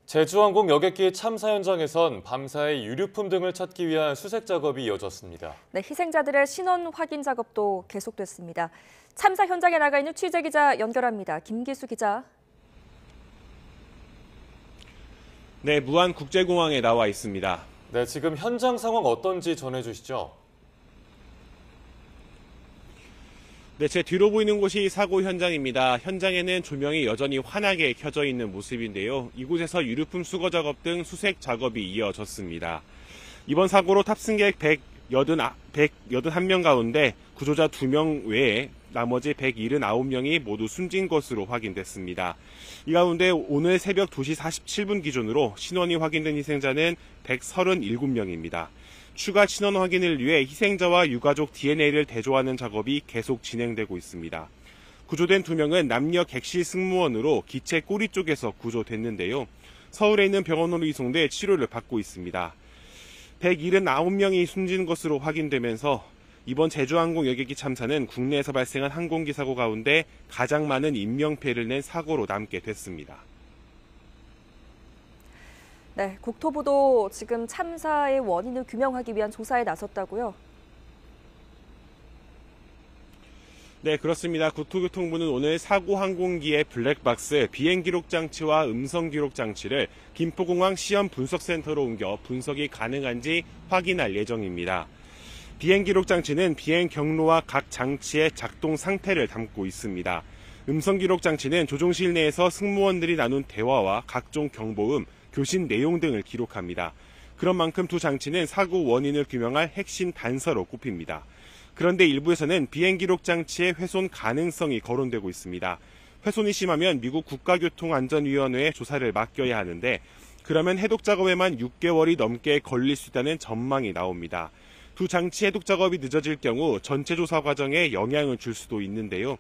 제주항공 여객기 참사 현장에선 밤사이 유류품 등을 찾기 위한 수색 작업이 이어졌습니다. 네, 희생자들의 신원 확인 작업도 계속됐습니다. 참사 현장에 나가 있는 취재기자 연결합니다. 김기수 기자. 네, 무안국제공항에 나와 있습니다. 네, 지금 현장 상황 어떤지 전해주시죠. 네, 제 뒤로 보이는 곳이 사고 현장입니다. 현장에는 조명이 여전히 환하게 켜져 있는 모습인데요. 이곳에서 유류품 수거 작업 등 수색 작업이 이어졌습니다. 이번 사고로 탑승객 181명 가운데 구조자 2명 외에 나머지 179명이 모두 숨진 것으로 확인됐습니다. 이 가운데 오늘 새벽 2시 47분 기준으로 신원이 확인된 희생자는 137명입니다. 추가 신원 확인을 위해 희생자와 유가족 DNA를 대조하는 작업이 계속 진행되고 있습니다. 구조된 2명은 남녀 객실 승무원으로 기체 꼬리 쪽에서 구조됐는데요. 서울에 있는 병원으로 이송돼 치료를 받고 있습니다. 179명이 숨진 것으로 확인되면서 이번 제주항공 여객기 참사는 국내에서 발생한 항공기 사고 가운데 가장 많은 인명피해를 낸 사고로 남게 됐습니다. 네, 국토부도 지금 참사의 원인을 규명하기 위한 조사에 나섰다고요? 네, 그렇습니다. 국토교통부는 오늘 사고 항공기의 블랙박스, 비행 기록 장치와 음성 기록 장치를 김포공항 시험 분석센터로 옮겨 분석이 가능한지 확인할 예정입니다. 비행 기록 장치는 비행 경로와 각 장치의 작동 상태를 담고 있습니다. 음성 기록 장치는 조종실 내에서 승무원들이 나눈 대화와 각종 경보음, 교신 내용 등을 기록합니다. 그런 만큼 두 장치는 사고 원인을 규명할 핵심 단서로 꼽힙니다. 그런데 일부에서는 비행 기록 장치의 훼손 가능성이 거론되고 있습니다. 훼손이 심하면 미국 국가교통안전위원회에 조사를 맡겨야 하는데 그러면 해독 작업에만 6개월이 넘게 걸릴 수 있다는 전망이 나옵니다. 두 장치 해독 작업이 늦어질 경우 전체 조사 과정에 영향을 줄 수도 있는데요.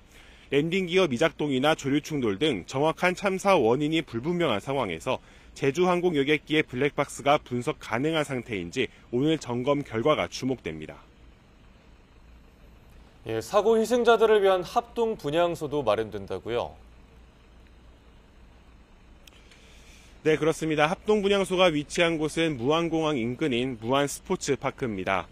엔딩 기어 미작동이나 조류 충돌 등 정확한 참사 원인이 불분명한 상황에서 제주항공 여객기의 블랙박스가 분석 가능한 상태인지 오늘 점검 결과가 주목됩니다. 예, 사고 희생자들을 위한 합동 분향소도 마련된다고요? 네, 그렇습니다. 합동 분향소가 위치한 곳은 무안공항 인근인 무안스포츠파크입니다.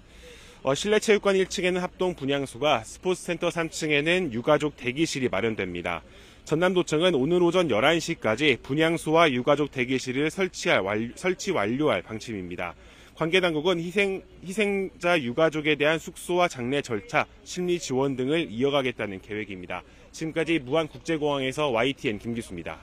실내 체육관 1층에는 합동 분향소가, 스포츠센터 3층에는 유가족 대기실이 마련됩니다. 전남도청은 오늘 오전 11시까지 분향소와 유가족 대기실을 설치 완료할 방침입니다. 관계당국은 희생자 유가족에 대한 숙소와 장례 절차, 심리 지원 등을 이어가겠다는 계획입니다. 지금까지 무안국제공항에서 YTN 김기수입니다.